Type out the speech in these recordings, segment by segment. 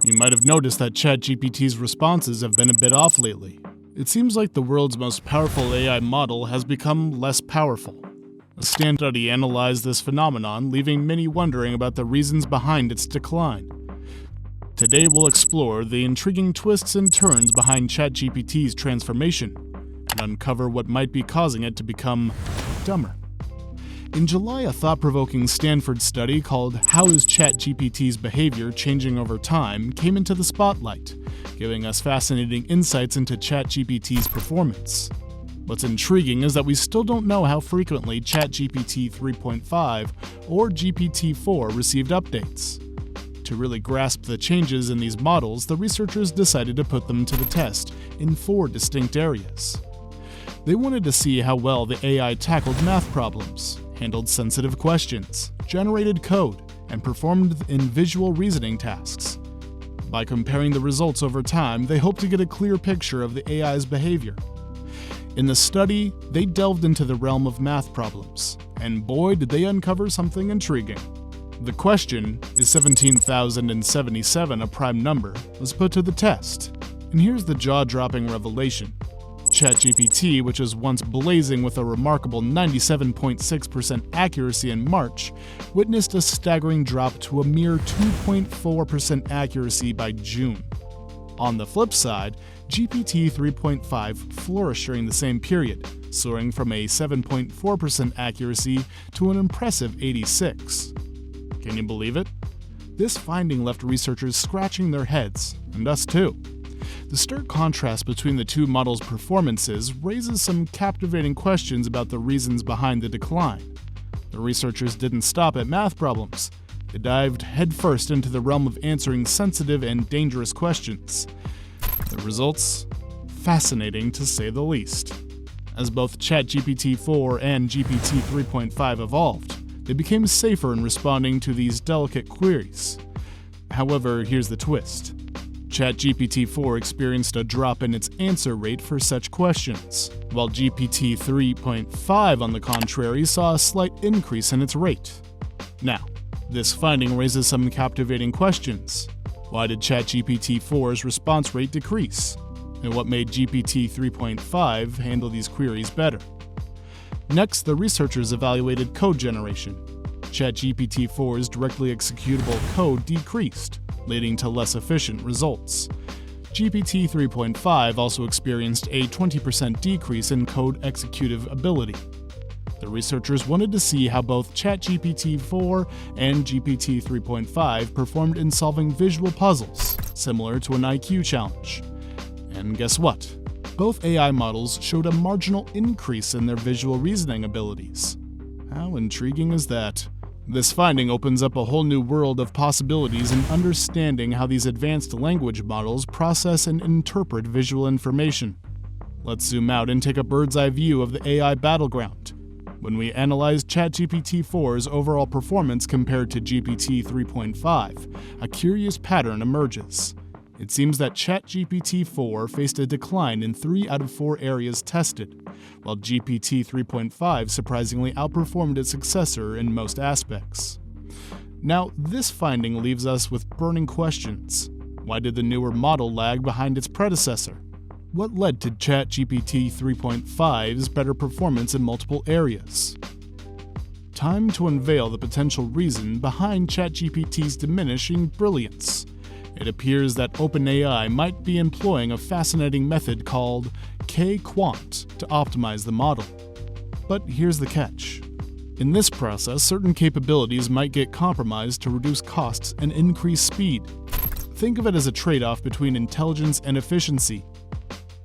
You might have noticed that ChatGPT's responses have been a bit off lately. It seems like the world's most powerful AI model has become less powerful. A Stanford study analyzed this phenomenon, leaving many wondering about the reasons behind its decline. Today we'll explore the intriguing twists and turns behind ChatGPT's transformation and uncover what might be causing it to become dumber. In July, a thought-provoking Stanford study called "How is ChatGPT's Behavior Changing Over Time?" came into the spotlight, giving us fascinating insights into ChatGPT's performance. What's intriguing is that we still don't know how frequently ChatGPT 3.5 or GPT-4 received updates. To really grasp the changes in these models, the researchers decided to put them to the test in 4 distinct areas. They wanted to see how well the AI tackled math problems, handled sensitive questions, generated code, and performed in visual reasoning tasks. By comparing the results over time, they hope to get a clear picture of the AI's behavior. In the study, they delved into the realm of math problems, and boy did they uncover something intriguing. The question, is 17,077 a prime number, was put to the test. And here's the jaw-dropping revelation. ChatGPT, which was once blazing with a remarkable 97.6% accuracy in March, witnessed a staggering drop to a mere 2.4% accuracy by June. On the flip side, GPT 3.5 flourished during the same period, soaring from a 7.4% accuracy to an impressive 86. Can you believe it? This finding left researchers scratching their heads, and us too. The stark contrast between the two models' performances raises some captivating questions about the reasons behind the decline. The researchers didn't stop at math problems. They dived headfirst into the realm of answering sensitive and dangerous questions. The results? Fascinating to say the least. As both ChatGPT 4 and GPT 3.5 evolved, they became safer in responding to these delicate queries. However, here's the twist. ChatGPT 4 experienced a drop in its answer rate for such questions, while GPT 3.5, on the contrary, saw a slight increase in its rate. Now, this finding raises some captivating questions. Why did ChatGPT 4's response rate decrease? And what made GPT 3.5 handle these queries better? Next, the researchers evaluated code generation. ChatGPT 4's directly executable code decreased, leading to less efficient results. GPT 3.5 also experienced a 20% decrease in code executive ability. The researchers wanted to see how both ChatGPT 4 and GPT 3.5 performed in solving visual puzzles, similar to an IQ challenge. And guess what? Both AI models showed a marginal increase in their visual reasoning abilities. How intriguing is that? This finding opens up a whole new world of possibilities in understanding how these advanced language models process and interpret visual information. Let's zoom out and take a bird's-eye view of the AI battleground. When we analyzed ChatGPT 4's overall performance compared to GPT 3.5, a curious pattern emerges. It seems that ChatGPT 4 faced a decline in 3 out of 4 areas tested, while GPT 3.5 surprisingly outperformed its successor in most aspects. Now, this finding leaves us with burning questions. Why did the newer model lag behind its predecessor? What led to ChatGPT 3.5's better performance in multiple areas? Time to unveil the potential reason behind ChatGPT's diminishing brilliance. It appears that OpenAI might be employing a fascinating method called K-Quant to optimize the model. But here's the catch. In this process, certain capabilities might get compromised to reduce costs and increase speed. Think of it as a trade-off between intelligence and efficiency.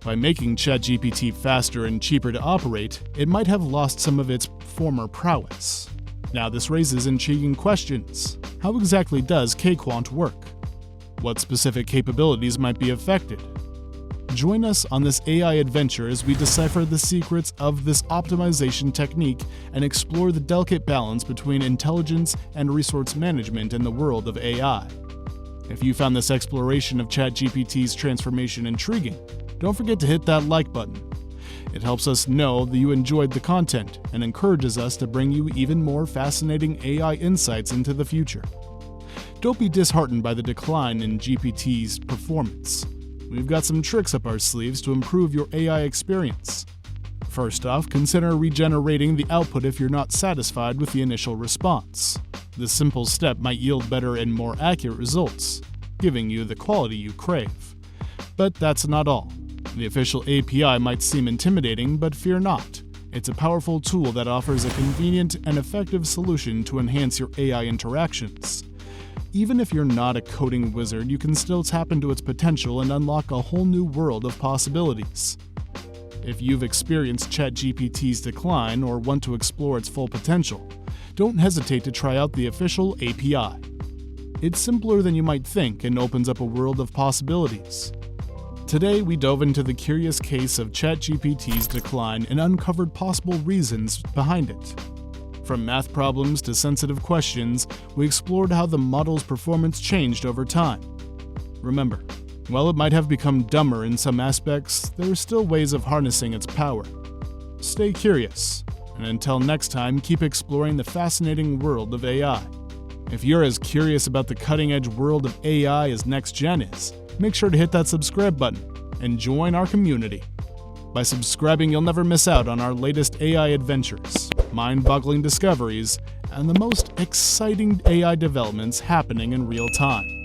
By making ChatGPT faster and cheaper to operate, it might have lost some of its former prowess. Now this raises intriguing questions. How exactly does K-Quant work? What specific capabilities might be affected? Join us on this AI adventure as we decipher the secrets of this optimization technique and explore the delicate balance between intelligence and resource management in the world of AI. If you found this exploration of ChatGPT's transformation intriguing, don't forget to hit that like button. It helps us know that you enjoyed the content and encourages us to bring you even more fascinating AI insights into the future. Don't be disheartened by the decline in GPT's performance. We've got some tricks up our sleeves to improve your AI experience. First off, consider regenerating the output if you're not satisfied with the initial response. This simple step might yield better and more accurate results, giving you the quality you crave. But that's not all. The official API might seem intimidating, but fear not. It's a powerful tool that offers a convenient and effective solution to enhance your AI interactions. Even if you're not a coding wizard, you can still tap into its potential and unlock a whole new world of possibilities. If you've experienced ChatGPT's decline or want to explore its full potential, don't hesitate to try out the official API. It's simpler than you might think and opens up a world of possibilities. Today, we dove into the curious case of ChatGPT's decline and uncovered possible reasons behind it. From math problems to sensitive questions, we explored how the model's performance changed over time. Remember, while it might have become dumber in some aspects, there are still ways of harnessing its power. Stay curious, and until next time, keep exploring the fascinating world of AI. If you're as curious about the cutting-edge world of AI as NXT Gen is, make sure to hit that subscribe button and join our community. By subscribing, you'll never miss out on our latest AI adventures, mind-boggling discoveries, and the most exciting AI developments happening in real time.